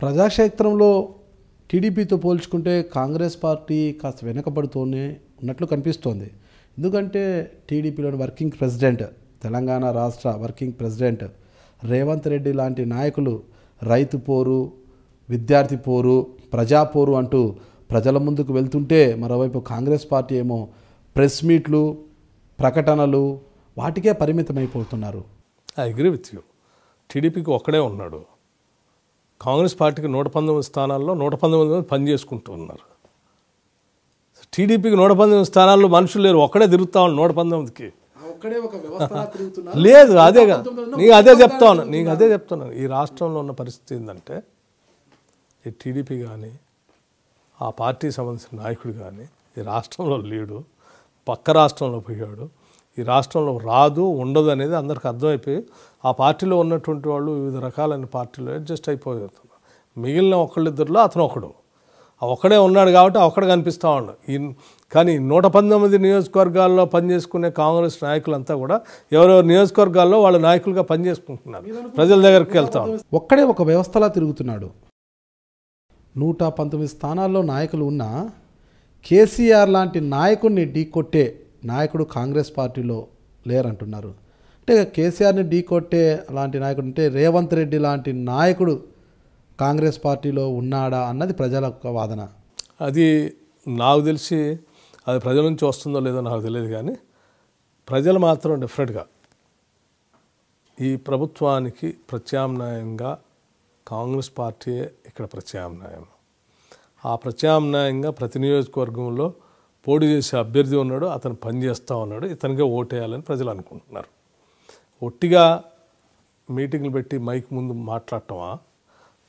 ప్రజాక్షేత్రంలో టీడీపీతో పోల్చుకుంటే కాంగ్రెస్ పార్టీ కాస్త వెనుకబడుతూనే ఉన్నట్లు కనిపిస్తోంది. ఎందుకంటే టీడీపీలోని వర్కింగ్ ప్రెసిడెంట్, తెలంగాణ రాష్ట్ర వర్కింగ్ ప్రెసిడెంట్ రేవంత్ రెడ్డి లాంటి నాయకులు రైతు పోరు, విద్యార్థి పోరు, ప్రజా పోరు అంటూ ప్రజల ముందుకు వెళ్తుంటే, మరోవైపు కాంగ్రెస్ పార్టీ ఏమో ప్రెస్ మీట్లు, ప్రకటనలు వాటికే పరిమితమైపోతున్నారు. I agree with you. టీడీపీకి ఒక్కడే ఉన్నాడు. కాంగ్రెస్ పార్టీకి 119 స్థానాల్లో 119 మంది పనిచేసుకుంటూ ఉన్నారు. టీడీపీకి 119 స్థానాల్లో మనుషులు లేరు, ఒక్కడే తిరుగుతా ఉన్నాడు 119కి. లేదు, అదే నీకు అదే చెప్తాను. ఈ రాష్ట్రంలో ఉన్న పరిస్థితి ఏంటంటే, ఈ టీడీపీ కానీ ఆ పార్టీకి సంబంధించిన నాయకుడు కానీ ఈ రాష్ట్రంలో లేడు, పక్క రాష్ట్రంలో పోయాడు. ఈ రాష్ట్రంలో రాదు, ఉండదు అనేది అందరికి అర్థమైపోయి ఆ పార్టీలో ఉన్నటువంటి వాళ్ళు వివిధ రకాలైన పార్టీలో అడ్జస్ట్ అయిపోతున్నారు. మిగిలిన ఒకళ్ళిద్దరిలో అతను ఒకడు, ఒక్కడే ఉన్నాడు కాబట్టి ఒక్కడే కనిపిస్తూ ఉన్నాడు. కానీ 119 నియోజకవర్గాల్లో పనిచేసుకునే కాంగ్రెస్ నాయకులంతా కూడా ఎవరెవరు నియోజకవర్గాల్లో వాళ్ళ నాయకులుగా పనిచేసుకుంటున్నారు, ప్రజల దగ్గరికి వెళ్తా ఉన్నారు. ఒక్కడే ఒక వ్యవస్థలా తిరుగుతున్నాడు. 119 స్థానాల్లో నాయకులు ఉన్నా కేసీఆర్ లాంటి నాయకుడిని ఢీకొట్టే నాయకుడు కాంగ్రెస్ పార్టీలో లేరంటున్నారు. అంటే కేసీఆర్ని ఢీకొట్టే లాంటి నాయకుడు అంటే రేవంత్ రెడ్డి లాంటి నాయకుడు కాంగ్రెస్ పార్టీలో ఉన్నాడా అన్నది ప్రజల యొక్క వాదన. అది నాకు తెలిసి అది ప్రజల నుంచి వస్తుందో లేదో నాకు తెలియదు, కానీ ప్రజలు మాత్రం డెఫినెట్గా ఈ ప్రభుత్వానికి ప్రత్యామ్నాయంగా కాంగ్రెస్ పార్టీయే ఇక్కడ ప్రత్యామ్నాయం. ఆ ప్రత్యామ్నాయంగా ప్రతి నియోజకవర్గంలో పోటీ చేసే అభ్యర్థి ఉన్నాడు, అతను పనిచేస్తూ ఉన్నాడు, ఇతనికే ఓటేయాలని ప్రజలు అనుకుంటున్నారు. ఒట్టిగా మీటింగ్లు పెట్టి మైక్ ముందు మాట్లాడటమా,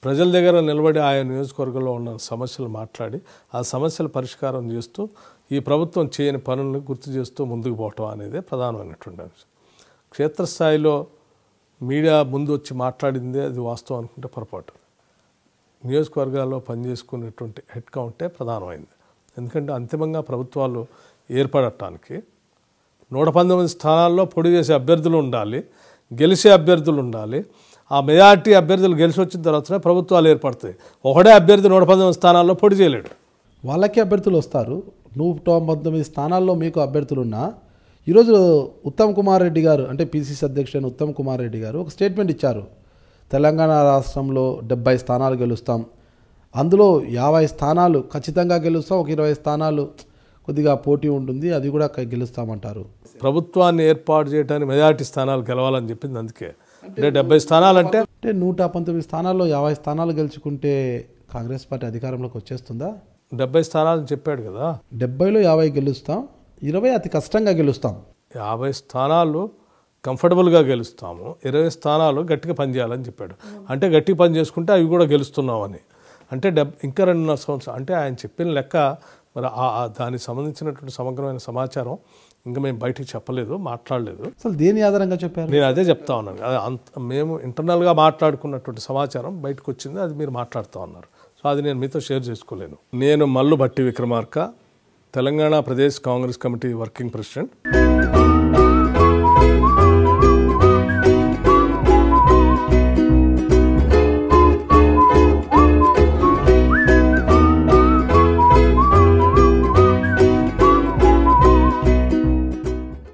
ప్రజల దగ్గర నిలబడి ఆయా నియోజకవర్గంలో ఉన్న సమస్యలు మాట్లాడి ఆ సమస్యల పరిష్కారం చేస్తూ ఈ ప్రభుత్వం చేయని పనులను గుర్తు చేస్తూ ముందుకు పోవటం అనేది ప్రధానమైనటువంటి అంశం. క్షేత్రస్థాయిలో మీడియా ముందు వచ్చి మాట్లాడిందే అది వాస్తవం అనుకుంటే పొరపాటు. నియోజకవర్గాల్లో పనిచేసుకునేటువంటి హెడ్ కౌంటే ప్రధానమైంది. ఎందుకంటే అంతిమంగా ప్రభుత్వాలు ఏర్పడటానికి 119 స్థానాల్లో పొడి చేసే అభ్యర్థులు ఉండాలి, గెలిచే అభ్యర్థులు ఉండాలి. ఆ మెజార్టీ అభ్యర్థులు గెలిచి వచ్చిన తర్వాతనే ప్రభుత్వాలు ఏర్పడతాయి. ఒకడే అభ్యర్థి 119 స్థానాల్లో పొడి చేయలేడు. వాళ్ళకి అభ్యర్థులు వస్తారు. 119 స్థానాల్లో మీకు అభ్యర్థులున్నా ఈరోజు ఉత్తమ్ కుమార్ రెడ్డి గారు, అంటే పిసిసి అధ్యక్షుడు ఉత్తమ్ కుమార్ రెడ్డి గారు ఒక స్టేట్మెంట్ ఇచ్చారు. తెలంగాణ రాష్ట్రంలో 70 స్థానాలు గెలుస్తాం, అందులో 50 స్థానాలు ఖచ్చితంగా గెలుస్తాం, ఒక 20 స్థానాలు కొద్దిగా పోటీ ఉంటుంది, అది కూడా గెలుస్తామంటారు. ప్రభుత్వాన్ని ఏర్పాటు చేయడానికి మెజార్టీ స్థానాలు గెలవాలని చెప్పింది అందుకే. అంటే 70 స్థానాలు అంటే 119 స్థానాల్లో 50 స్థానాలు గెలుచుకుంటే కాంగ్రెస్ పార్టీ అధికారంలోకి వచ్చేస్తుందా? 70 స్థానాలు చెప్పాడు కదా, 70లో 50 గెలుస్తాం, 20 అతి కష్టంగా గెలుస్తాం. 50 స్థానాలు కంఫర్టబుల్గా గెలుస్తాము, 20 స్థానాలు గట్టిగా పనిచేయాలని చెప్పాడు. అంటే గట్టిగా పని చేసుకుంటే అవి కూడా గెలుస్తున్నామని. అంటే ఇంకా 2.5 సంవత్సరాలు అంటే ఆయన చెప్పిన లెక్క. మరి దానికి సంబంధించినటువంటి సమగ్రమైన సమాచారం ఇంకా మేము బయటికి చెప్పలేదు, మాట్లాడలేదు. అసలు దేని ఆధారంగా చెప్పారు? నేను అదే చెప్తా ఉన్నాను. మేము ఇంటర్నల్గా మాట్లాడుకున్నటువంటి సమాచారం బయటకు వచ్చింది, అది మీరు మాట్లాడుతూ ఉన్నారు. సో అది నేను మీతో షేర్ చేసుకోలేను. నేను Mallu Bhatti Vikramarka, Telangana Pradesh Congress committee working president.